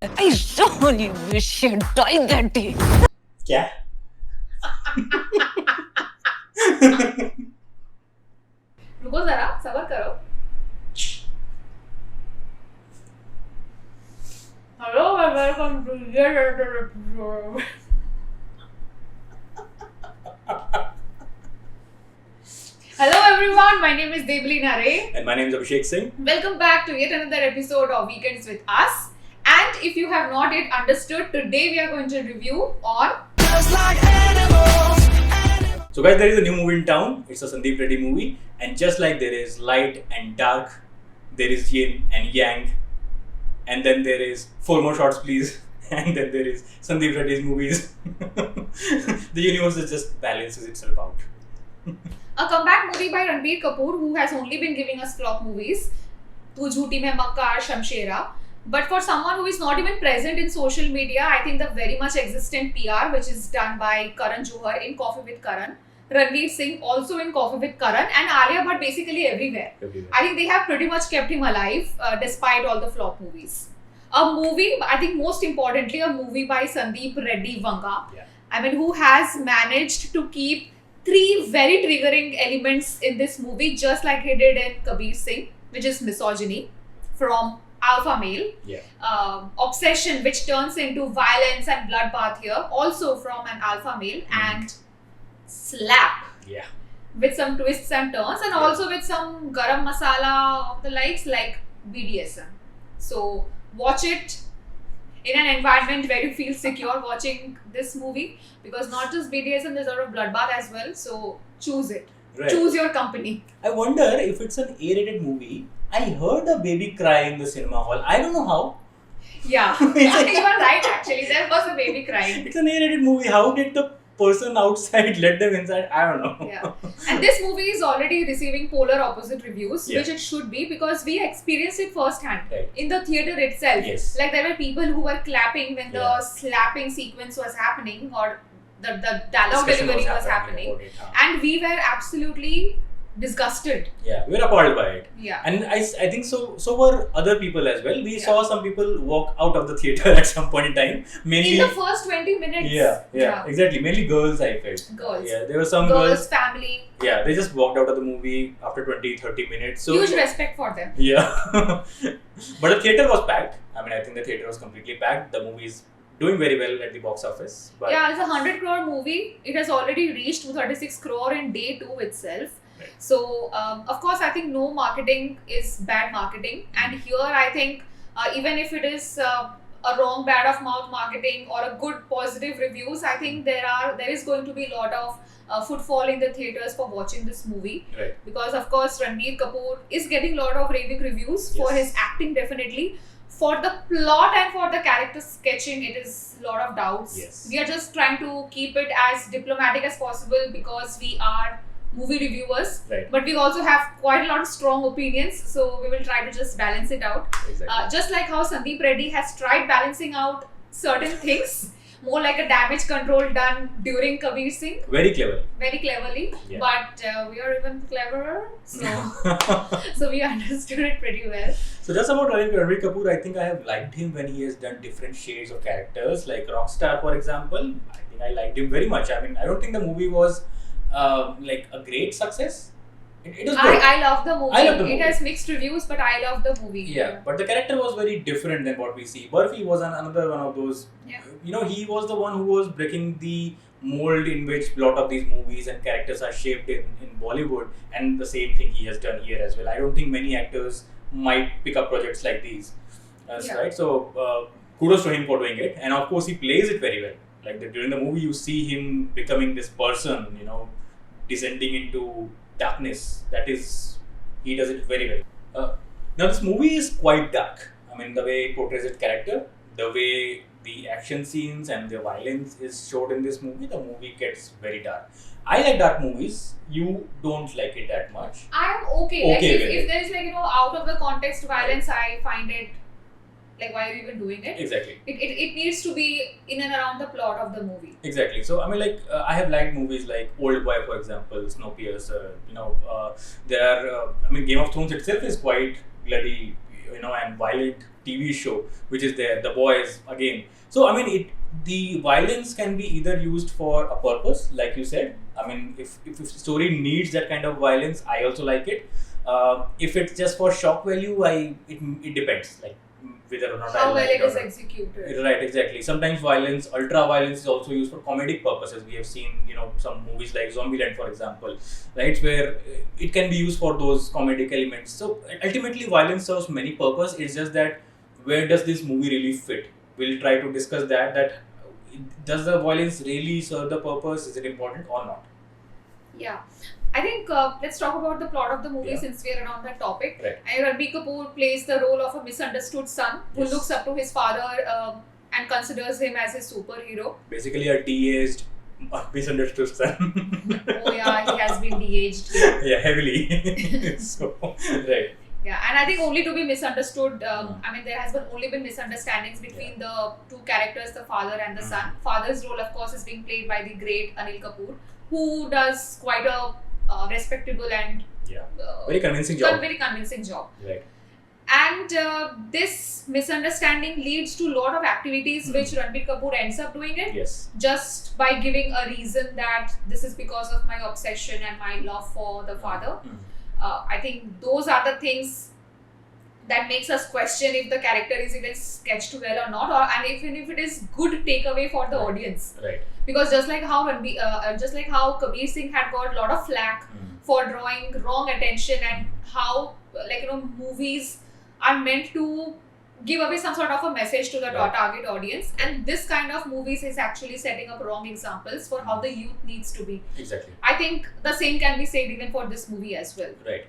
I really wish you'd died that day. क्या रुको जरा सबर करो. Hello and welcome to yet another episode. Hello everyone, my name is Deblina Ray. And my name is Abhishek Singh. Welcome back to yet another episode of Weekends with Us. And if you have not yet understood, today we are going to review on So guys, there is a new movie in town. It's a Sandeep Reddy movie. And just like there is light and dark, there is yin and yang. And then there is 4 more shots please. And then there is Sandeep Reddy's movies. The universe just balances itself out. a comeback movie by Ranbir Kapoor, who has only been giving us flop movies. Tu Jhooti Mein Makkar, Shamshera. But for someone who is not even present in social media, I think the very much existent PR, which is done by Karan Johar in Coffee with Karan, Ranveer Singh also in Coffee with Karan, and Alia Bhatt basically everywhere. I think they have pretty much kept him alive despite all the flop movies. A movie, I think most importantly, a movie by Sandeep Reddy Vanga. Yeah. I mean, who has managed to keep 3 very triggering elements in this movie, just like he did in Kabir Singh, which is misogyny from alpha male, obsession, which turns into violence and bloodbath here, also from an alpha male, and slap, with some twists and turns, and also with some garam masala of the likes like BDSM. So watch it in an environment where you feel secure watching this movie, because not just BDSM, there's a lot of bloodbath as well. So choose it. Right. Choose your company. I wonder if it's an A-rated movie. I heard a baby cry in the cinema hall. I don't know how. Yeah, you are right actually. There was a baby crying. It's an A-rated movie. How did the person outside let them inside? I don't know. Yeah. And this movie is already receiving polar opposite reviews, Yeah. which it should be, because we experienced it firsthand Right. in the theater itself. Yes. Like there were people who were clapping when Yeah. the slapping sequence was happening, or the dialogue Discussion delivery was about happening. it, huh? And we were absolutely disgusted. Yeah, we were appalled by it. Yeah. And I think so were other people as well. We saw some people walk out of the theater at some point in time. Mainly In the first 20 minutes. Yeah, exactly. Mainly girls, I felt. Girls. Yeah, there were some Girls, family. Yeah, they just walked out of the movie after 20-30 minutes. So Huge respect for them. yeah. But the theater was packed. I mean, I think the theater was completely packed. The movie is doing very well at the box office. But Yeah, it's a 100 crore movie. It has already reached 236 crore in day 2 itself. Right. So, of course, I think no marketing is bad marketing. And here, I think even if it is a wrong bad of mouth marketing or a good positive reviews, I think there is going to be a lot of footfall in the theaters for watching this movie. Right. Because, of course, Ranbir Kapoor is getting a lot of raving reviews for Yes. his acting, definitely. For the plot and for the character sketching, it is a lot of doubts. Yes. We are just trying to keep it as diplomatic as possible because we are movie reviewers. Right. But we also have quite a lot of strong opinions, so we will try to just balance it out. Exactly. Just like how Sandeep Reddy has tried balancing out certain things, more like a damage control done during Kabir Singh, Very clever. very cleverly. Yeah. But we are even cleverer, so we understood it pretty well. So just about Ranbir Kapoor, I think I have liked him when he has done different shades of characters, like Rockstar, for example. I think I liked him very much. I mean, I don't think the movie was like a great success. It was good. I love the movie. I love the movie. It has mixed reviews, but I love the movie. Yeah, but the character was very different than what we see. Burfi was another one of those. Yeah. You know, he was the one who was breaking the mold in which a lot of these movies and characters are shaped in Bollywood, and the same thing he has done here as well. I don't think many actors might pick up projects like these. Yeah. Right? So kudos to him for doing it, and of course he plays it very well. Like during the movie, you see him becoming this person, you know, descending into darkness. That is, he does it very well. Now this movie is quite dark. I mean, the way it portrays its character, the way the action scenes and the violence is showed in this movie, the movie gets very dark. I like dark movies. You don't like it that much. I am okay. Like Okay with if it. there is, like, you know, out of the context violence, I find it like, why are you even doing it? Exactly. It needs to be in and around the plot of the movie. Exactly. So I mean, like I have liked movies like Old Boy, for example, Snowpiercer. You know, there are. I mean, Game of Thrones itself is quite bloody, you know, and violent. TV show which is there, The Boys again. So I mean, the violence can be either used for a purpose, like you said. I mean, if the story needs that kind of violence, I also like it. If it's just for shock value, it depends, like whether or not How I well like it or is not. executed. Right, exactly. Sometimes violence, ultra violence, is also used for comedic purposes. We have seen, some movies like Zombieland, for example, right, where it can be used for those comedic elements. So ultimately, violence serves many purposes. It's just that where does this movie really fit? We'll try to discuss that. Does the violence really serve the purpose? Is it important or not? Yeah. I think let's talk about the plot of the movie since we're on that topic. Right. And Ranbir Kapoor plays the role of a misunderstood son who Yes. looks up to his father and considers him as his superhero. Basically, a de-aged, misunderstood son. Oh yeah, he has been de-aged here. Yeah, heavily. So, right. Yeah, and I think only to be misunderstood, I mean, there has only been misunderstandings between the two characters, the father and the son. Father's role, of course, is being played by the great Anil Kapoor, who does quite a respectable and Very convincing job. very convincing job. Right. And this misunderstanding leads to a lot of activities which Ranbir Kapoor ends up doing it Yes. just by giving a reason that this is because of my obsession and my love for the father. I think those are the things that makes us question if the character is even sketched well or not, and even if it is good takeaway for the audience. Right. Because just like how Kabir Singh had got a lot of flack for drawing wrong attention, and how movies are meant to give away some sort of a message to the target audience, and this kind of movies is actually setting up wrong examples for how the youth needs to be. Exactly. I think the same can be said even for this movie as well. Right.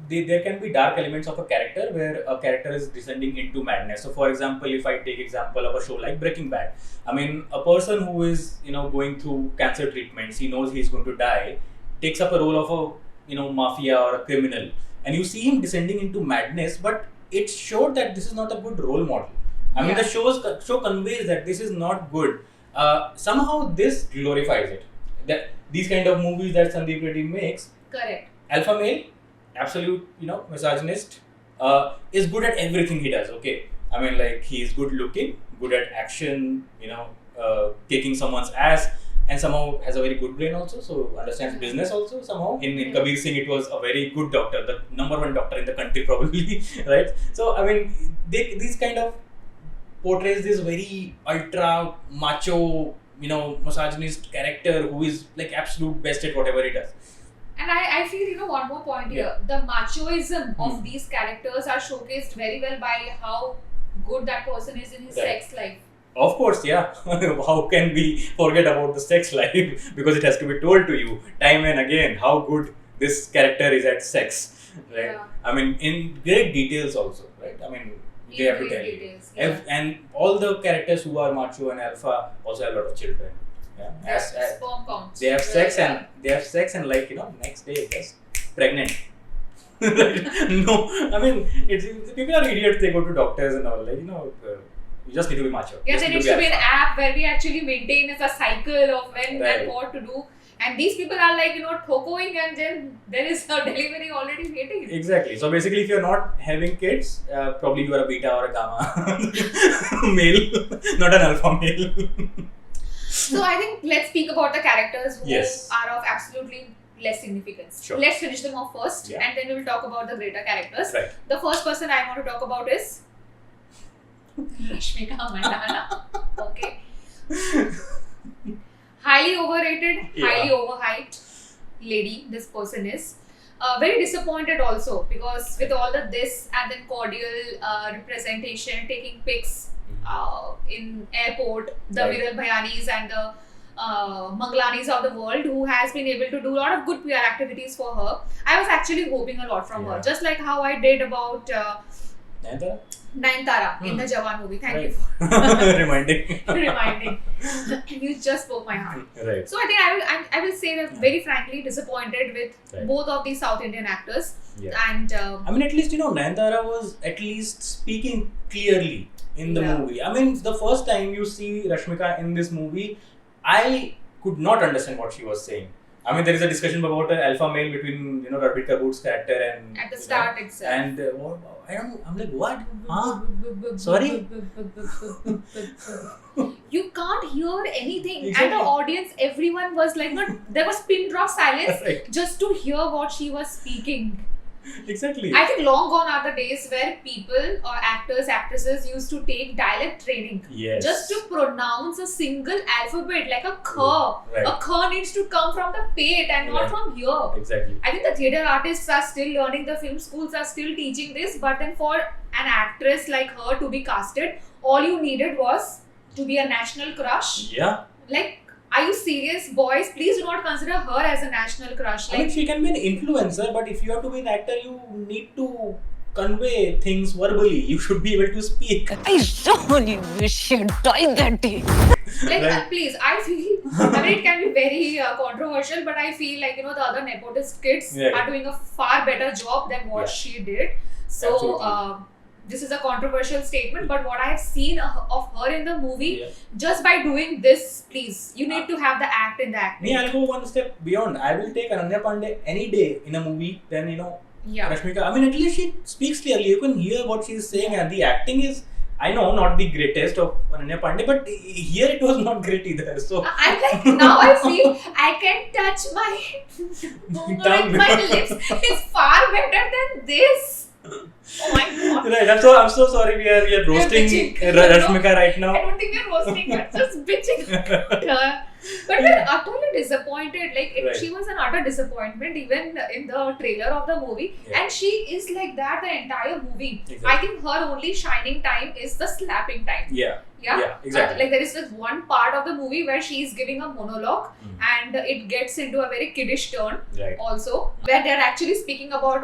There can be dark elements of a character where a character is descending into madness. So, for example, if I take example of a show like Breaking Bad, I mean, a person who is going through cancer treatments, he knows he's going to die, takes up a role of a mafia or a criminal, and you see him descending into madness, but it showed that this is not a good role model. I mean, the show conveys that this is not good. Somehow this glorifies it. That these kind of movies that Sandeep Reddy makes, Correct. alpha male, absolute misogynist, is good at everything he does. Okay, I mean, like, he is good looking, good at action, kicking someone's ass, and somehow has a very good brain also, so understands business also somehow. In Kabir Singh, it was a very good doctor, the number one doctor in the country probably, right? So I mean, these kind of portrays this very ultra macho, misogynist character who is like absolute best at whatever he does. And I feel, one more point here. The machoism of these characters are showcased very well by how good that person is in his sex life. Of course, yeah. How can we forget about the sex life? Because it has to be told to you time and again how good this character is at sex, right? Yeah. I mean, in great details also, right? I mean, they have to tell you. And all the characters who are macho and alpha also have a lot of children. Yeah. Sperm counts. They have sex and next day just pregnant. No, I mean, people are idiots. They go to doctors and all, you just need to be macho. Yeah, Just there need needs to to be an alpha. app where we actually maintain as a cycle of when and what to do. And these people are thokoing, and then there is a delivery already waiting. Exactly. So basically, if you're not having kids, probably you are a beta or a gamma male, not an alpha male. So I think let's speak about the characters who Yes. are of absolutely less significance. Sure. Let's finish them off first, Yeah. and then we will talk about the greater characters. Right. The first person I want to talk about is Rashmika Mandanna. Okay. Highly overrated, highly overhyped lady this person is. Very disappointed also, because with all the this and then cordial representation, taking pics in airport, the Right. Viral Bhayanis and the Manglanis of the world, who has been able to do a lot of good PR activities for her. I was actually hoping a lot from her, just like how I did about Nayanthara in the Jawan movie. Thank you for Reminding. reminding. You just spoke my heart. Right. So I think I will say that very frankly disappointed with both of these South Indian actors. Yeah. And I mean, at least Nayanthara was at least speaking clearly in the movie. I mean, the first time you see Rashmika in this movie, I could not understand what she was saying. I mean, there is a discussion about an alpha male between Ranbir Kapoor's character and At the start itself. And I don't know. I'm like, what? Huh? Sorry? You can't hear anything, Exactly. and the audience, everyone was like, no, there was pin drop silence Right. just to hear what she was speaking. Exactly. I think long gone are the days where people or actors, actresses used to take dialect training Yes. just to pronounce a single alphabet, like a kh. Right. A kh needs to come from the pate and not Right. from here. Exactly. I think the theatre artists are still learning, the film schools are still teaching this, but then for an actress like her to be casted, all you needed was to be a national crush. Yeah. Like, are you serious, boys? Please do not consider her as a national crush. I mean, Like, she can be an influencer, but if you have to be an actor, you need to convey things verbally. You should be able to speak. I really wish she had died that day. Right. please, I feel, I mean, it can be very controversial, but I feel like, the other nepotist kids Yeah. are doing a far better job than what Yeah. she did. So, Absolutely. this is a controversial statement, but what I have seen of her in the movie, Yeah. just by doing this, please, you need to have the act in the acting. Me, I'll go one step beyond. I will take Ananya Pandey any day in a movie than Yeah. Rashmika. I mean, at least she speaks clearly. You can hear what she's saying, and the acting is, I know, not the greatest of Ananya Pandey, but here it was not great either. So I'm like, now I feel I can touch my Tongue. my lips. It's far better than this. Oh my god. right, I'm so sorry. We are roasting bitching. Rashmika right I now. don't think we're roasting her, just bitching her. But we're utterly disappointed. Like, Right. she was an utter disappointment even in the trailer of the movie. Yeah. And she is like that the entire movie. Exactly. I think her only shining time is the slapping time. Yeah. Yeah, Yeah, exactly. like, there is this one part of the movie where she's giving a monologue and it gets into a very kiddish turn Right. also, where they're actually speaking about,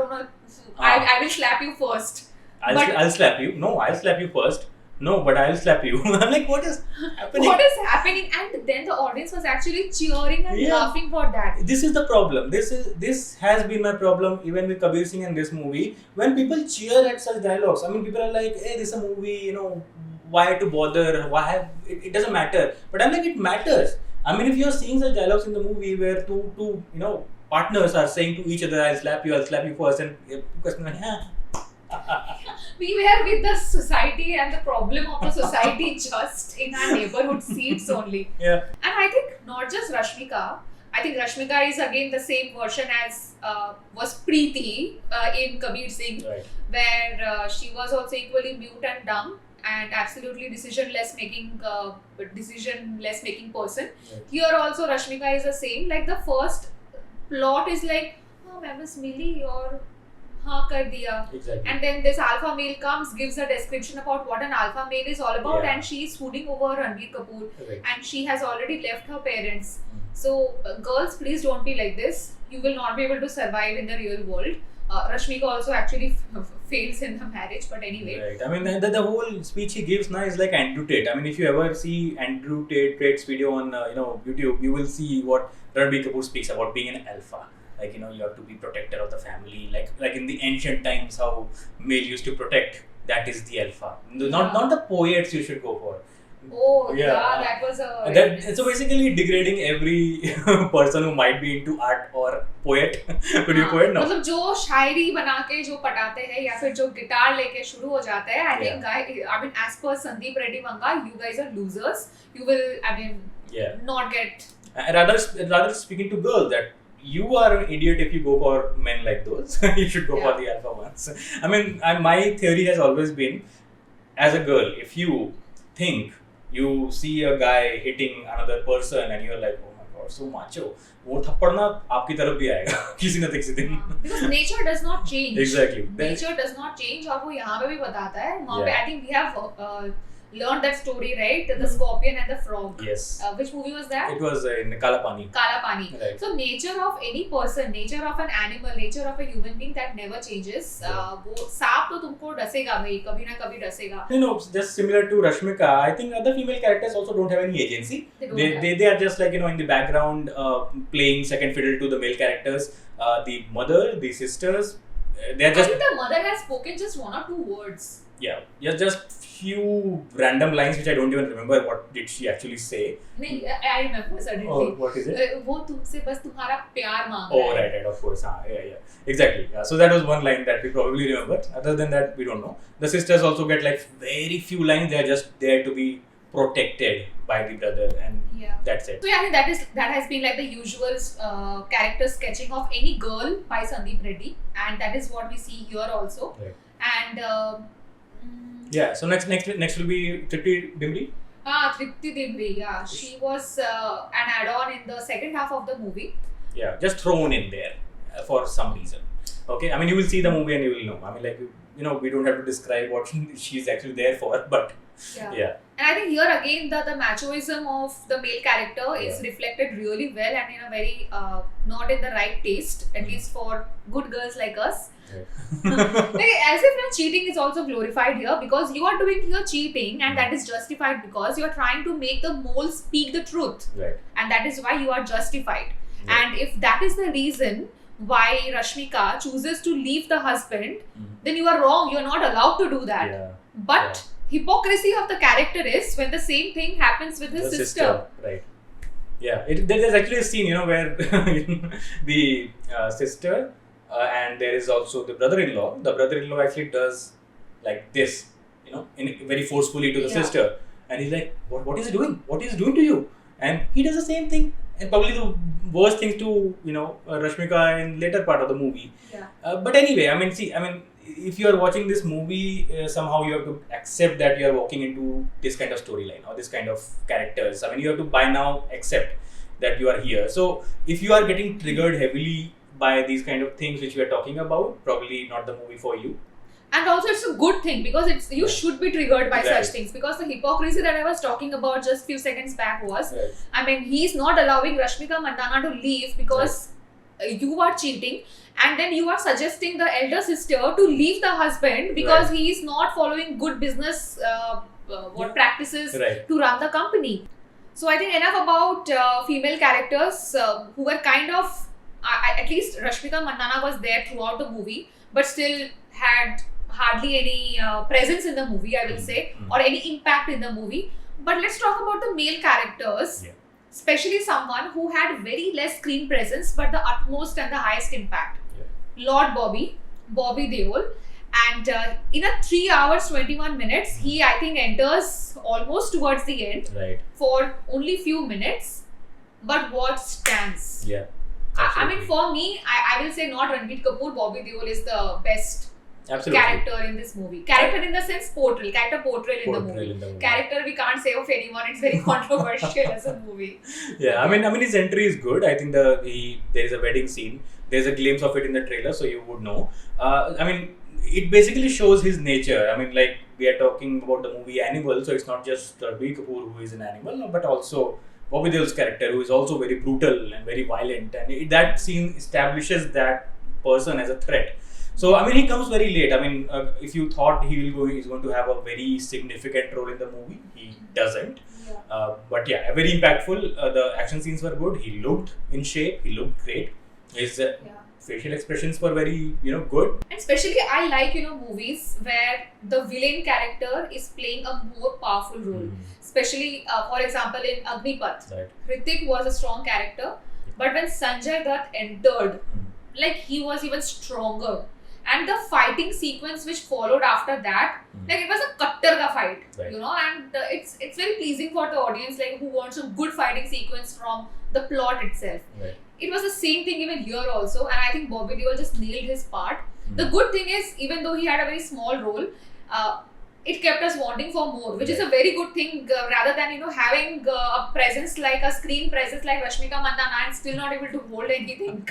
I will slap you first. I'll slap you. No, I'll slap you first. No, but I'll slap you. I'm like, what is happening? What is happening? And then the audience was actually cheering and Yeah. laughing for that. This is the problem. This has been my problem even with Kabir Singh in this movie. When people cheer at such dialogues, I mean, people are like, "Hey, this is a movie. Why to bother? Why? It doesn't matter." But I'm like, it matters. I mean, if you're seeing such dialogues in the movie where two partners are saying to each other, I'll slap you first," and question like, We were with the society and the problem of the society just in our neighborhood seats only. yeah, And I think not just Rashmika. I think Rashmika is again the same version as was Preeti in Kabir Singh, right, where she was also equally mute and dumb and absolutely decisionless making person. Right. Here also Rashmika is the same. Like, the first plot is like, oh, I was Millie or हाँ कर दिया. exactly. And then this alpha male comes, gives a description about what an alpha male is all about, Yeah. and she is swooning over Ranbir Kapoor, Right. and she has already left her parents. So, girls, please don't be like this. You will not be able to survive in the real world. Rashmika also actually fails in the marriage, but anyway. Right. I mean, the whole speech he gives now is like Andrew Tate. I mean, if you ever see Andrew Tate's video on YouTube, you will see what Ranbir Kapoor speaks about being an alpha. Like, you have to be protector of the family. Like in the ancient times, how male used to protect. That is the alpha. Not the poets you should go for. Oh, Yeah. yeah, that was a... So basically degrading every person who might be into art or poet. Could be a poet? No. मतलब जो शायरी बना के जो पटाते हैं या फिर जो गिटार लेके शुरू हो जाते हैं, I think I mean, as per Sandeep Reddy Vanga, you guys are losers. You will, I mean, Yeah. not get... Rather speaking to girls, that you are an idiot if you go for men like those. You should go for the alpha ones. I mean, my theory has always been, as a girl, if you think you see a guy hitting another person and you're like, oh my god, so macho, वो थप्पड़ ना आपकी तरफ भी आएगा किसी न किसी दिन. Because nature does not change. Exactly. Nature does not change, और वो यहाँ पे भी बताता है. वहाँ पे Yeah. I think we have learned that story, right? The scorpion and the frog. Yes. Which movie was that? It was in Kala Pani. Kala Pani. Right. So nature of any person, nature of an animal, nature of a human being, that never changes. वो सांप तो तुमको डसेगा भाई, कभी ना कभी डसेगा. Just similar to Rashmika, I think other female characters also don't have any agency. They are just like, in the background playing second fiddle to the male characters. The mother, the sisters, they are I just... think the mother has spoken just one or two words. Yeah, just few random lines which I don't even remember what did she actually say. नहीं, I remember suddenly. Oh, what is it? वो तुमसे बस तुम्हारा प्यार मांग Oh, रहा है. right, of course. Yeah. Exactly. Yeah. So that was one line that we probably remember. Other than that, we don't know. The sisters also get like very few lines. They are just there to be protected by the brother, and Yeah. that's it. So yeah, I think that has been like the usual character sketching of any girl by Sandeep Reddy, and that is what we see here also. Right. And Yeah. So next will be Tripti Dimri. Tripti Dimri, yeah, she was an add-on in the second half of the movie. Yeah, just thrown in there for some reason. Okay, I mean, you will see the movie and you will know. I mean, like, we don't have to describe what she's actually there for, but yeah. And I think here again, the machoism of the male character is reflected really well and in a very not in the right taste, at least for good girls like us. Like, as if cheating is also glorified here, because you are doing here cheating and that is justified because you are trying to make the mole speak the truth, Right. and that is why you are justified. Yeah. And if that is the reason why Rashmika chooses to leave the husband, then you are wrong. You are not allowed to do that. Yeah. But hypocrisy of the character is when the same thing happens with his The sister. Right. Yeah, there's actually a scene, where the sister and there is also the brother-in-law. The brother-in-law actually does like this, very forcefully to the sister, and he's like, "What is he doing? What is he doing to you?" And he does the same thing, and probably the worst thing to Rashmika in later part of the movie. Yeah. But anyway, if you are watching this movie, somehow you have to accept that you are walking into this kind of storyline or this kind of characters. You have to by now accept that you are here. So if you are getting triggered heavily by these kind of things which we are talking about, probably not the movie for you. And also it's a good thing, because you should be triggered by Right. such things, because the hypocrisy that I was talking about just few seconds back was, Right. he's not allowing Rashmika Mandanna to leave because you are cheating, and then you are suggesting the elder sister to leave the husband because he is not following good business practices to run the company. So I think enough about female characters who were kind of, at least Rashmika Mandanna was there throughout the movie, but still had hardly any presence in the movie, I will say, or any impact in the movie. But let's talk about the male characters, especially someone who had very less screen presence but the utmost and the highest impact. Lord Bobby Deol. And in a 3 hours 21 minutes, he, I think, enters almost towards the end for only few minutes, but what stands? Yeah. For me, I will say not Ranbir Kapoor, Bobby Deol is the best character in this movie. Character in the sense character portrayal in the movie. Character we can't say of anyone. It's very controversial as a movie. Yeah, his entry is good. I think there is a wedding scene. There's a glimpse of it in the trailer, so you would know. It basically shows his nature. Like we are talking about the movie Animal, so it's not just Ranbir Kapoor who is an animal, but also Bobby Deol's character, who is also very brutal and very violent, and that scene establishes that person as a threat. So he comes very late. If you thought he's going to have a very significant role in the movie, he doesn't. But yeah, very impactful. The action scenes were good. He looked in shape. He looked great. His facial expressions were very good. And especially I like movies where the villain character is playing a more powerful role. Especially for example in Agnipath, Hrithik was a strong character, but when Sanjay Dutt entered, he was even stronger. And the fighting sequence which followed after that, it was a kattar ka fight, and it's very pleasing for the audience, who wants a good fighting sequence from the plot itself. It was the same thing even here also, and I think Bobby Deol just nailed his part. The good thing is, even though he had a very small role, it kept us wanting for more, which is a very good thing, rather than having a presence like a screen presence like Rashmika Mandanna and still not able to hold anything.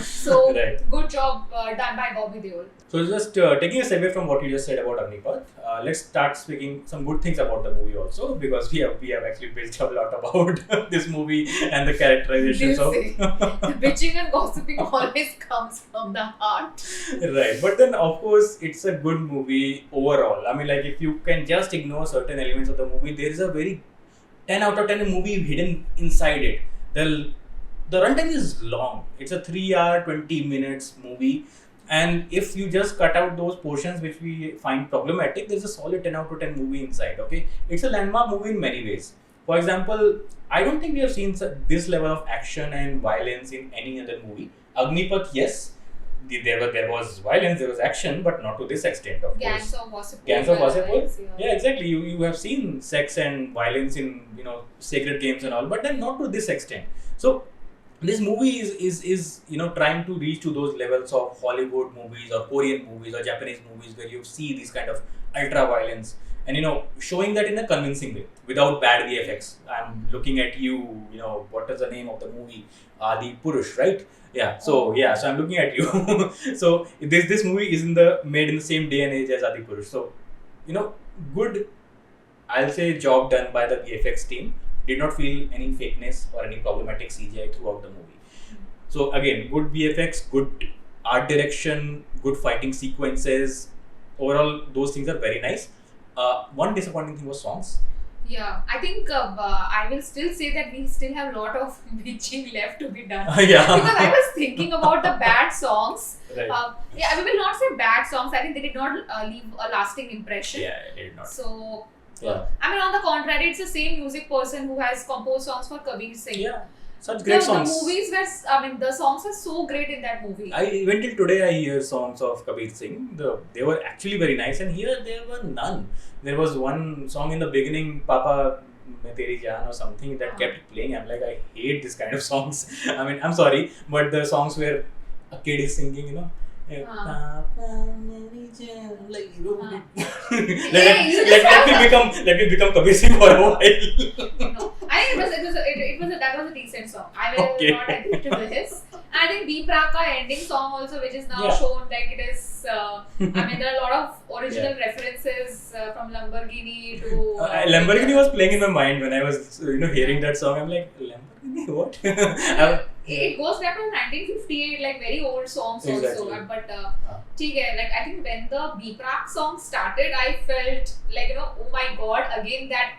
So good job done by Bobby Deol. So just taking a segue from what you just said about Agnipath, let's start speaking some good things about the movie also, because we have actually bitched a lot about this movie and the characterizations of the bitching and gossiping always comes from the heart. Right, but then of course it's a good movie overall. If you can just ignore certain elements of the movie, there is a very 10 out of 10 movie hidden inside it. The runtime is long. It's a 3 hour 20 minutes movie. And if you just cut out those portions which we find problematic, there's a solid 10 out of 10 movie inside. Okay, it's a landmark movie in many ways. For example, I don't think we have seen this level of action and violence in any other movie. Agnipath, yes, there was violence, there was action, but not to this extent, of Gangs course. of Wasseypur. Gangs of Wasseypur? Yeah, exactly. You have seen sex and violence in sacred games and all, but then not to this extent. So this movie is trying to reach to those levels of Hollywood movies or Korean movies or Japanese movies where you see these kind of ultra violence and showing that in a convincing way without bad VFX. I'm looking at you. What is the name of the movie? Adi Purush, right? Yeah. So I'm looking at you. So this movie is made in the same day and age as Adi Purush. So good. I'll say job done by the VFX team. Did not feel any fakeness or any problematic CGI throughout the movie. So again, good VFX, good art direction, good fighting sequences. Overall, those things are very nice. One disappointing thing was songs. Yeah, I think I will still say that we still have a lot of bitching left to be done. Yeah. Because I was thinking about the bad songs. Right. We will not say bad songs. I think they did not leave a lasting impression. Yeah, it did not. So, Yeah. on the contrary, it's the same music person who has composed songs for Kabir Singh. Yeah, such great songs. The movies were, the songs are so great in that movie. Even till today, I hear songs of Kabir Singh. They were actually very nice, and here there were none. There was one song in the beginning, Papa Main Teri Jaan or something, that kept playing. I'm like, I hate this kind of songs. I'm sorry, but the songs where a kid is singing, Papa Meri Jaan, like let me become Kabir Singh for a while. No, I think that was a decent song. I will not agree to this. I think B Praka ending song also, which is now shown like it is. There are a lot of original references from Lamborghini to. Lamborghini was playing in my mind when I was hearing that song. I'm like, Lamborghini, what? It goes back to 1958, like very old songs also. But I think when the B Prak song started, I felt like oh my god, again that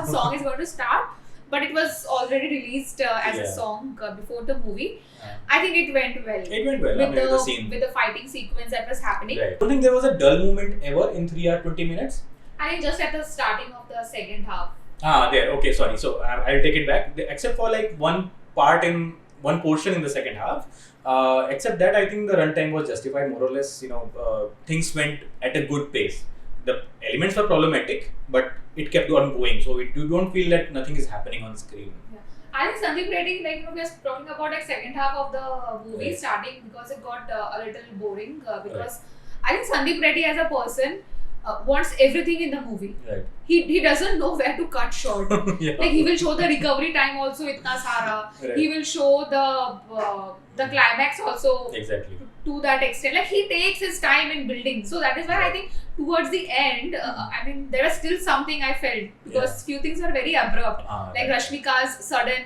song is going to start. But it was already released as a song before the movie. I think it went well. It went well. With the fighting sequence that was happening. Right. I don't think there was a dull moment ever in 3 hours 20 minutes. I think just at the starting of the second half. There. Okay, sorry. So I'll take it back. Except for like one portion in the second half. Except that, I think the runtime was justified more or less. Things went at a good pace. The elements were problematic, but it kept on going. So you don't feel that nothing is happening on screen. Yeah. I think Sandeep Reddy, we are talking about second half of the movie starting because it got a little boring. Because I think Sandeep Reddy as a person wants everything in the movie. Right. He doesn't know where to cut short. Like he will show the recovery time also itna sara. Right. He will show the climax also. Exactly. To that extent, like he takes his time in building. So that is why I think towards the end, there was still something I felt because few things were very abrupt. Like Rashmika's sudden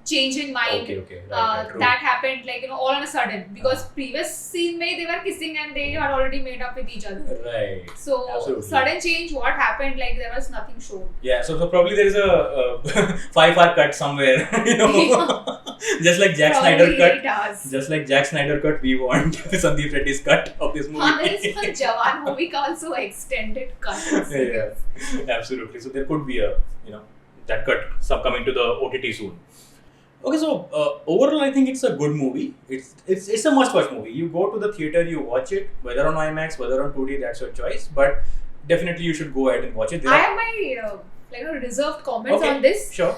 change in mind. Okay. That happened all on a sudden because previous scene they were kissing and they had already made up with each other. Right. So absolutely. Sudden change, what happened? There was nothing shown. Yeah. So probably there is a 5-hour cut somewhere. Just like Jack Snyder cut. Just like Jack Snyder cut, we want Sandeep Reddy's cut of this movie. There is one Jawan movie also extended cut. Yeah. Absolutely. So there could be a that cut coming to the OTT soon. Okay, so overall, I think it's a good movie. It's a must-watch movie. You go to the theater, you watch it, whether on IMAX, whether on 2D, that's your choice. But definitely, you should go ahead and watch it. I have my reserved comments on this. Sure.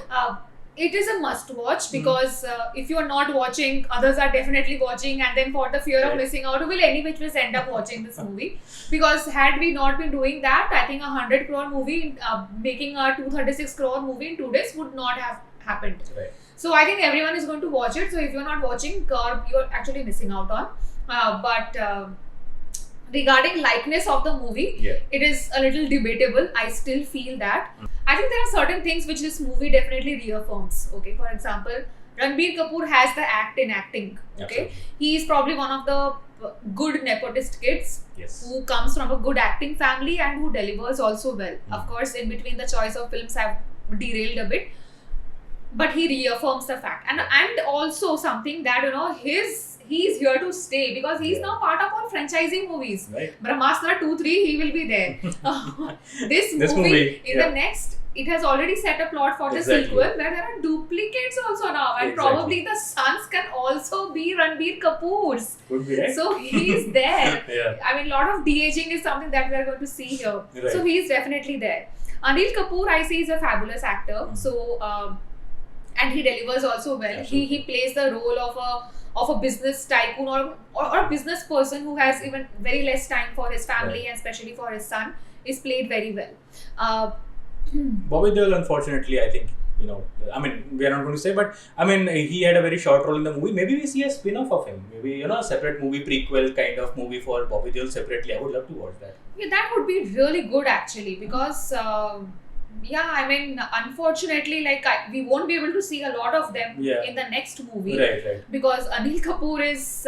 It is a must-watch because if you are not watching, others are definitely watching, and then for the fear of missing out, we will any which ways end up watching this movie. Because had we not been doing that, I think a 100 crore movie, making a 236 crore movie in 2 days would not have happened. Right. So I think everyone is going to watch it. So if you're not watching, you're actually missing out on. But regarding likeness of the movie, it is a little debatable. I still feel that. I think there are certain things which this movie definitely reaffirms. Okay, for example, Ranbir Kapoor has the act in acting. Okay, absolutely. He is probably one of the good nepotist kids who comes from a good acting family and who delivers also well. Of course, in between the choice of films have derailed a bit. But he reaffirms the fact, and also something that his he's here to stay because he's Yeah. now part of all franchising movies. Right. Brahmastra 2-3, he will be there. This This movie, movie, in yeah. the next, it has already set a plot for the Exactly. sequel where there are duplicates also now, and Exactly. probably the sons can also be Ranbir Kapoor's. Could be, right? So he's there. Yeah. I mean, a lot of de-aging is something that we are going to see here. Right. So he's definitely there. Anil Kapoor, I see, is a fabulous actor. So, and he delivers also well. Absolutely. He plays the role of a business tycoon or a business person who has even very less time for his family Right. and especially for his son. Is played very well. Bobby Deol, unfortunately, I think, I mean, we are not going to say, but I mean, he had a very short role in the movie. Maybe we see a spin-off of him. Maybe, a separate movie, prequel kind of movie for Bobby Deol separately. I would love to watch that. Yeah, that would be really good actually because I mean, unfortunately, we won't be able to see a lot of them Yeah. in the next movie Right. because Anil Kapoor is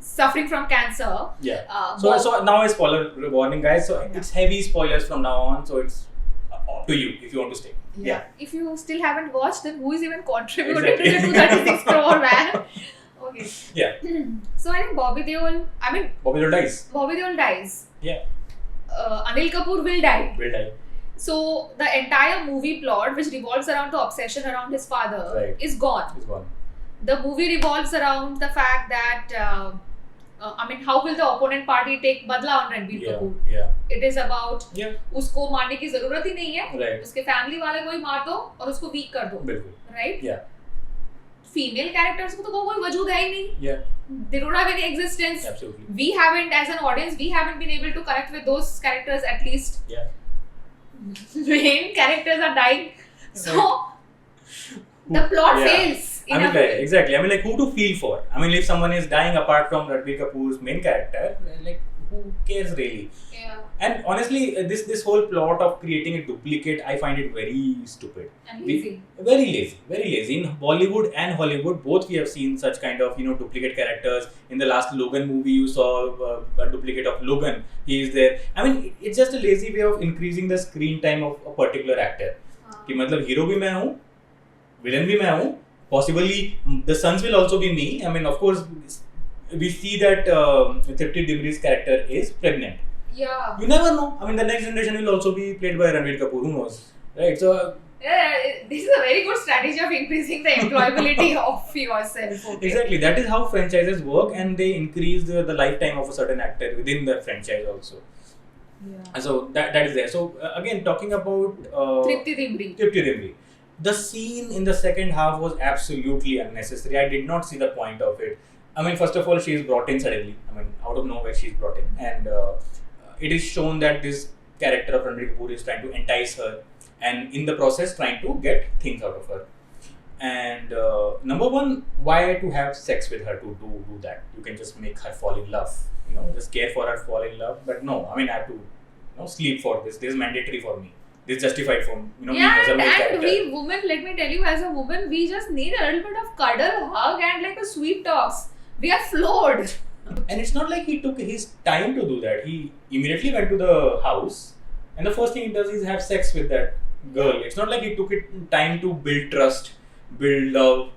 suffering from cancer. Yeah. So now a spoiler warning, guys. So it's heavy spoilers from now on. So it's up to you if you want to stay. Yeah. If you still haven't watched, then who is even contributing Exactly. to the 236 crore man? Okay. Yeah. So I think Bobby Deol Bobby Deol dies. dies. Yeah. Anil Kapoor will die. Will die. So the entire movie plot, which revolves around the obsession around his father, Right. is gone. He's gone. The movie revolves around the fact that how will the opponent party take badla on Ranbir Kapoor? Yeah. It is about Yeah. उसको मारने की जरूरत ही नहीं है. Right. उसके family वाले को ही मार दो और उसको वीक कर दो. बिल्कुल. Right? Yeah. Female characters को तो कोई वजूद है ही नहीं. Yeah. They don't have any existence. Absolutely. We haven't, as an audience, we haven't been able to connect with those characters at least. Yeah. Main characters are dying. So the plot fails. I mean, exactly. I mean, like, who to feel for? I mean, if someone is dying apart from Ranbir Kapoor's main character, like, who cares really? Yeah. And honestly, this whole plot of creating a duplicate, I find it very stupid. And lazy. Very lazy. In Bollywood and Hollywood, both we have seen such kind of duplicate characters. In the last Logan movie, you saw a duplicate of Logan. He is there. I mean, it's just a lazy way of increasing the screen time of a particular actor. कि मतलब hero भी मैं हूँ, villain भी मैं हूँ. Possibly the sons will also be me. I mean, of course, we see that Tripti Dimri's character is pregnant. Yeah. You never know. I mean, the next generation will also be played by Ranbir Kapoor. Who knows, right? So This is a very good strategy of increasing the employability of yourself. Okay? exactly, that is how franchises work, and they increase the lifetime of a certain actor within the franchise also. Yeah. So that is there. So again, talking about Tripti Dimri. The scene in the second half was absolutely unnecessary. I did not see the point of it. I mean, first of all, she is brought in suddenly. I mean, out of nowhere, she is brought in. And it is shown that this character of Ranbir Kapoor is trying to entice her and in the process trying to get things out of her. And number one, why to have sex with her to do that? You can just make her fall in love. Just care for her, fall in love. But no, I mean, I have to sleep for this. This is mandatory for me. This is justified for me as a male character. And we women, let me tell you, as a woman, we just need a little bit of cuddle, hug, and like a sweet talks. We are floored. And it's not like he took his time to do that. He immediately went to the house, and the first thing he does is have sex with that girl. It's not like he took it time to build trust, build love.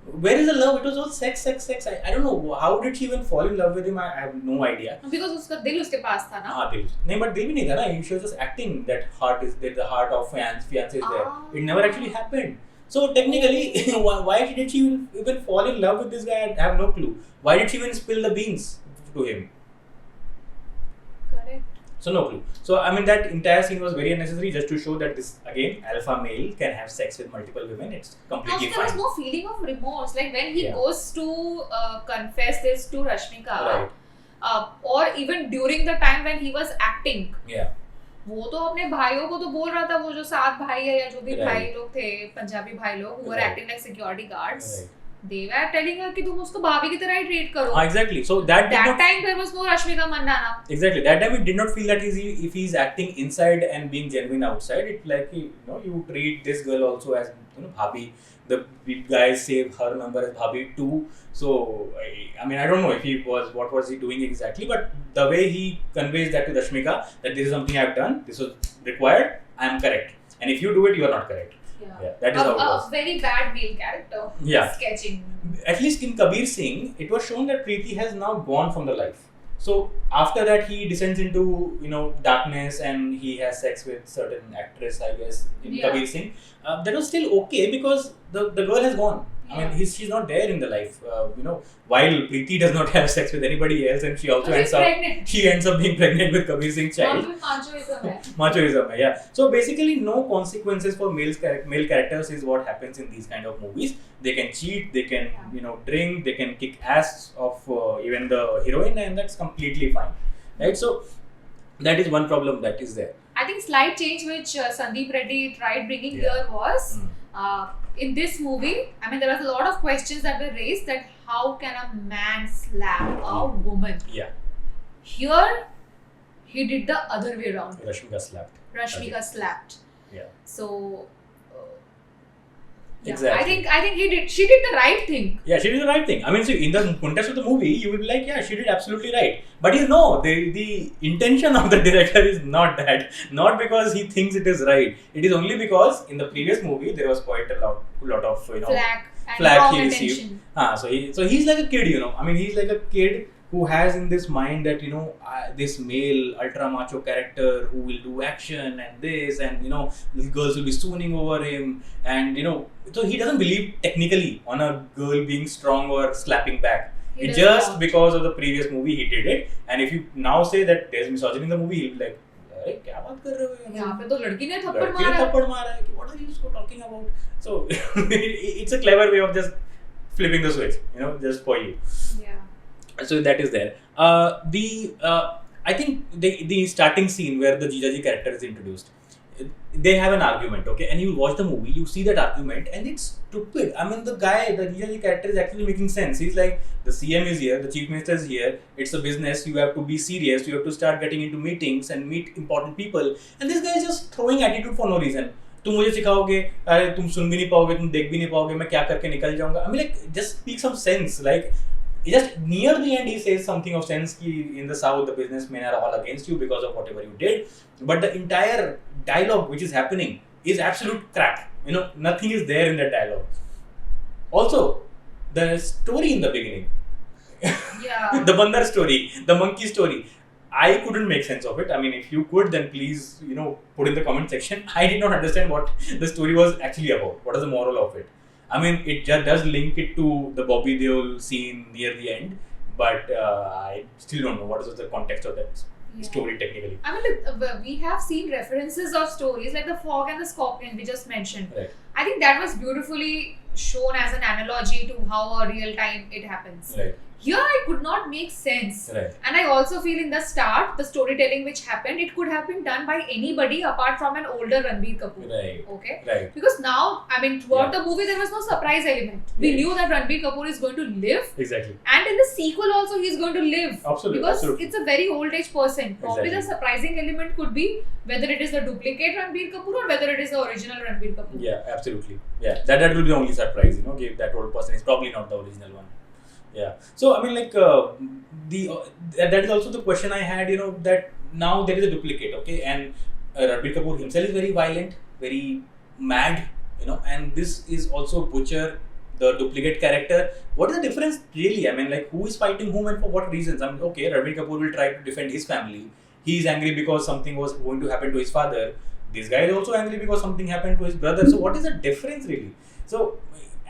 Where is the love? It was all sex. I don't know. How did she even fall in love with him? I have no idea. Because उसका दिल उसके पास था ना. हाँ दिल. नहीं, but दिल भी नहीं था ना. She was just acting that heart is there. The heart of fiance is there. It never actually happened. So technically, why did she even fall in love with this guy? I have no clue. Why did she even spill the beans to him? Correct. So no clue. So I mean, that entire scene was very unnecessary just to show that this again alpha male can have sex with multiple women. It's completely Also, there was fine. no feeling of remorse. Like when he Yeah. goes to confess this to Rashmika, Right. or even during the time when he was acting. Yeah. वो तो अपने भाइयों को तो बोल रहा था, वो जो 7 भाई है या जो भी Right. भाई लोग थे, पंजाबी भाई लोग, who were Right. acting like security guards. Right. They were telling her कि तुम उसको भाभी की तरह ही treat करो. Exactly. So that did That not, time there was no Rashmika Mandanna. exactly. That time we did not feel that if he's acting inside and being genuine outside. It's like you treat this girl also as bhabhi. The guys say her number as bhabhi too. So I mean, I don't know if what was he doing exactly, but the way he conveys that to Rashmika, that this is something I've done, this was required, I am correct, and if you do it, you are not correct. Yeah, that is how it was. A very bad male character. Yeah. Sketching. At least in Kabir Singh, it was shown that Preeti has now gone from the life. So after that, he descends into darkness and he has sex with certain actress, I guess, in Kabir Singh. That was still okay because the girl has gone. I mean, she's not there in the life. While Preeti does not have sex with anybody else, and she also ends up being pregnant with Kabir Singh's child. Machoism, yeah. So basically, no consequences for male characters is what happens in these kind of movies. They can cheat, they can drink, they can kick ass of even the heroine, and that's completely fine, right? So that is one problem that is there. I think slight change which Sandeep Reddy tried bringing here was. In this movie, I mean, there was a lot of questions that were raised that how can a man slap a woman? Yeah. Here, he did the other way around. Rashmika slapped. Yeah. So, exactly. I think she did the right thing. Yeah, she did the right thing. I mean, see, in the context of the movie, you would be like, yeah, she did absolutely right. But the intention of the director is not that. Not because he thinks it is right. It is only because in the previous movie there was quite a lot of flack he received. So he's like a kid, I mean, he's like a kid who has in this mind that this male ultra macho character who will do action and this and girls will be swooning over him and so he doesn't believe technically on a girl being strong or slapping back. Just because of the previous movie he did it, and if you now say that there's misogyny in the movie, he'll be like, "Arey, क्या बात कर रहे हो? यहाँ पे तो लड़की ने थप्पड़ मारा है. What are you talking about?" So it's a clever way of just flipping the switch, just for you. Yeah. So that is there. I think the starting scene where the Jijaji character is introduced, they have an argument, okay, and you watch the movie, you see that argument, and it's stupid. I mean, the Jijaji character is actually making sense. He's like, the CM is here, the Chief Minister is here, it's a business, you have to be serious, you have to start getting into meetings and meet important people, and this guy is just throwing attitude for no reason. तुम मुझे सिखाओगे, अरे तुम सुन भी नहीं पाओगे, तुम देख भी नहीं पाओगे, मैं क्या करके निकल जाऊंगा. I mean, like, just speak some sense. Like, just near the end, he says something of sense ki in the South, the businessmen are all against you because of whatever you did. But the entire dialogue which is happening is absolute crap. Nothing is there in that dialogue. Also, the story in the beginning, the Bandar story, the monkey story, I couldn't make sense of it. I mean, if you could, then please, put in the comment section. I did not understand what the story was actually about. What is the moral of it? I mean, it just does link it to the Bobby Deol scene near the end, but I still don't know what is the context of that story technically. I mean, we have seen references of stories like the Fog and the Scorpion we just mentioned. Right. I think that was beautifully shown as an analogy to how a real time it happens. Right. Here I could not make sense. Right. And I also feel in the start, the storytelling which happened, it could have been done by anybody apart from an older Ranbir Kapoor. Right. Okay? Right. Because now, I mean, throughout the movie, there was no surprise element. We knew that Ranbir Kapoor is going to live. Exactly. And in the sequel also, he's going to live. Absolutely. Because absolutely. it's a very old age person. Probably Exactly. the surprising element could be whether it is the duplicate Ranbir Kapoor or whether it is the original Ranbir Kapoor. Yeah, absolutely. Yeah, that will be the only surprise, okay, that old person is probably not the original one. Yeah. So, I mean, like, that is also the question I had, that now there is a duplicate, okay, and Ranbir Kapoor himself is very violent, very mad, and this is also Butcher, the duplicate character. What is the difference really? I mean, like, who is fighting whom and for what reasons? I mean, okay, Ranbir Kapoor will try to defend his family. He is angry because something was going to happen to his father. This guy is also angry because something happened to his brother. So, what is the difference really? So,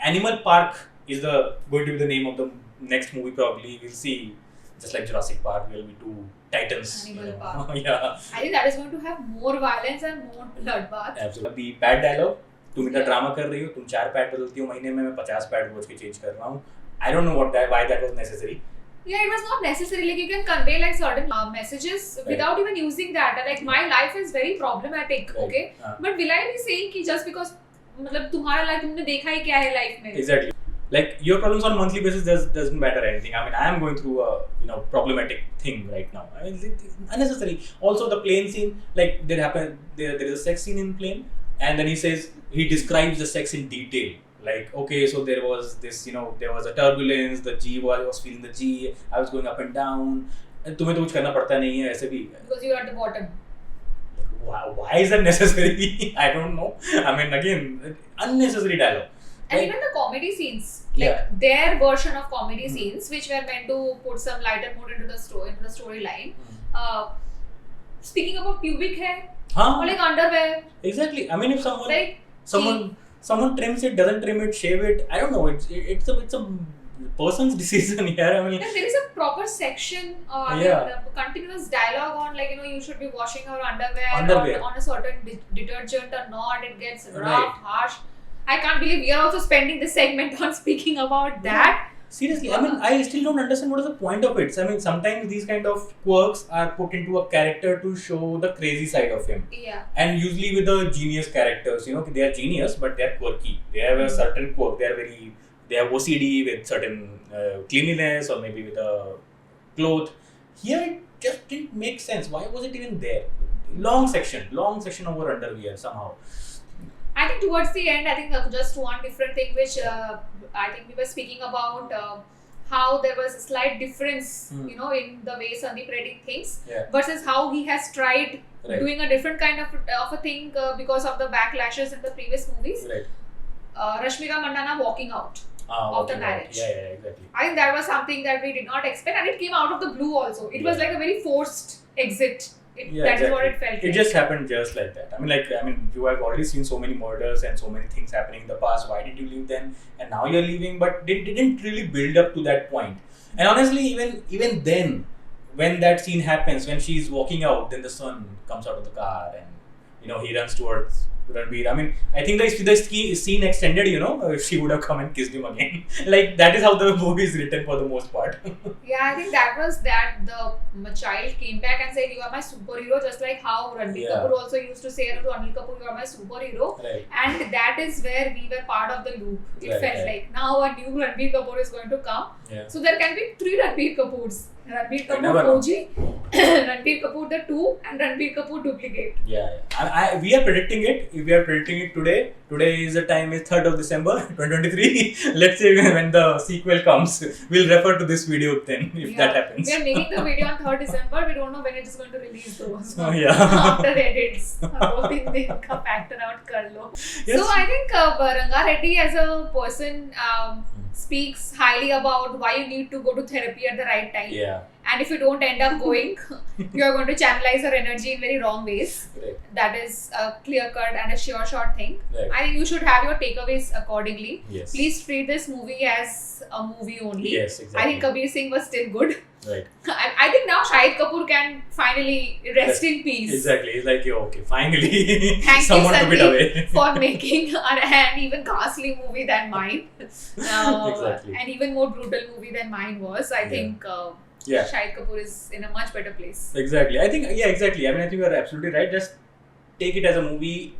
Animal Park is going to be the name of the next movie probably. We'll see, just like Jurassic Park, will be two titans. Animal Park. Yeah. I think that is going to have more violence and more bloodbath. Absolutely. The pad dialogue. तुम इतना drama कर रही हो, तुम 4 pad बदलती हो महीने में, मैं 50 पैड रोज के चेंज कर रहा हूँ. I don't know why that was necessary. Yeah, it was not necessary. Like, you can convey like certain messages without even using that. Like, my life is very problematic, okay? But will I be saying कि just because मतलब तुम्हारा life तुमने देखा ही क्या है life में? Exactly. Like, your problems on a monthly basis doesn't matter anything. I mean, I am going through a problematic thing right now. I mean, it's unnecessary. Also, the plane scene, like, there is a sex scene in plane, and then he describes the sex in detail. Like, okay, so there was this, there was a turbulence, the G was feeling the G, I was going up and down. तुम्हें तो कुछ करना पड़ता नहीं है ऐसे भी. Because you are at the bottom. why is that necessary? I don't know. I mean, again, unnecessary dialogue. And Like, even the comedy scenes, Yeah. their version of comedy scenes, which were meant to put some lighter mood into the storyline. Speaking about pubic hair huh? or like underwear, Exactly. I mean, if like someone trims it, doesn't trim it, shave it. I don't know. It's a person's decision here. I mean, there is a proper section, continuous dialogue on like you should be washing your underwear. On a certain detergent or not. It gets rough, Right. harsh. I can't believe we are also spending this segment on speaking about that. seriously, I mean, I still don't understand what is the point of it. I mean, sometimes these kind of quirks are put into a character to show the crazy side of him. Yeah. And usually with the genius characters, they are genius, but they are quirky. They have a certain quirk. They have OCD with certain cleanliness or maybe with a cloth. Here it just didn't make sense. Why was it even there? Long section over underwear somehow. I think towards the end, I think just one different thing which I think we were speaking about how there was a slight difference, in the way Sandeep Reddy thinks versus how he has tried doing a different kind of a thing because of the backlashes in the previous movies. Right. Rashmika Mandanna walking out of the marriage. Yeah, exactly. I think that was something that we did not expect, and it came out of the blue also. It was like a very forced exit. That is what it felt like. It just happened just like that. I mean, you have already seen so many murders and so many things happening in the past. Why did you leave then? And now you're leaving, but they didn't really build up to that point. And honestly, even then, when that scene happens, when she's walking out, then the son comes out of the car and he runs towards Ranveer. I mean, I think if the scene extended, she would have come and kissed him again. Like, that is how the movie is written for the most part. Yeah, I think that was that the child came back and said, "You are my superhero," just like how Ranveer Kapoor also used to say to Anil Kapoor, "You are my superhero." Right. And that is where we were part of the loop. It felt like now a new Ranveer Kapoor is going to come. Yeah. So there can be 3 Ranveer Kapoors. Ranveer I never Kapoor know. OG, Ranveer Kapoor the 2, and Ranveer Kapoor duplicate. Yeah. We are predicting it. If we are predicting it today. Today is the time is 3rd of December 2023. Let's say when the sequel comes, we'll refer to this video then if that happens. We are making the video on 3rd December. We don't know when it is going to release though. So Yeah. after edits, 2-3 दिन का factor out कर लो. Yes. So I think Ranga Reddy as a person speaks highly about why you need to go to therapy at the right time. Yeah. And if you don't end up going, you are going to channelize your energy in very wrong ways. Right. That is a clear cut and a sure shot thing. Right. I think you should have your takeaways accordingly. Yes. Please treat this movie as a movie only. Yes, exactly. I think Kabir Singh was still good. Right. I think now Shahid Kapoor can finally rest in peace. Exactly. It's like, okay, finally Thank someone you, took it away. Sandeep, for making an even ghastly movie than mine. Exactly. An even more brutal movie than mine was. I think Shahid Kapoor is in a much better place. Exactly. I think, exactly. I mean, I think you are absolutely right. Just take it as a movie.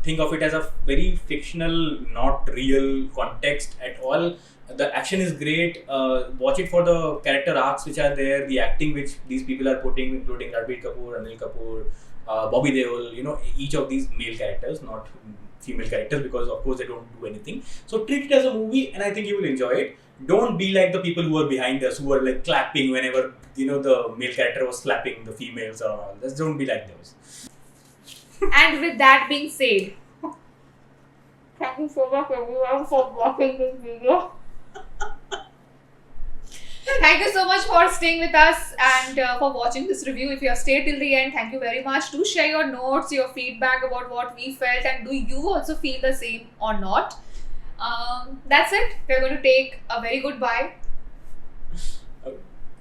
Think of it as a very fictional, not real context at all. The action is great. Watch it for the character arcs which are there, the acting which these people are putting, including Ranbir Kapoor, Anil Kapoor, Bobby Deol. Each of these male characters, not female characters, because of course they don't do anything. So treat it as a movie, and I think you will enjoy it. Don't be like the people who are behind us, who are like clapping whenever the male character was slapping the females or all. Just don't be like those. And with that being said, thank you so much everyone for watching this video. Thank you so much for staying with us and for watching this review. If you have stayed till the end, thank you very much. Do share your notes, your feedback about what we felt, and do you also feel the same or not? That's it. We're going to take a very good bye.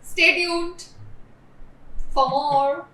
Stay tuned for more.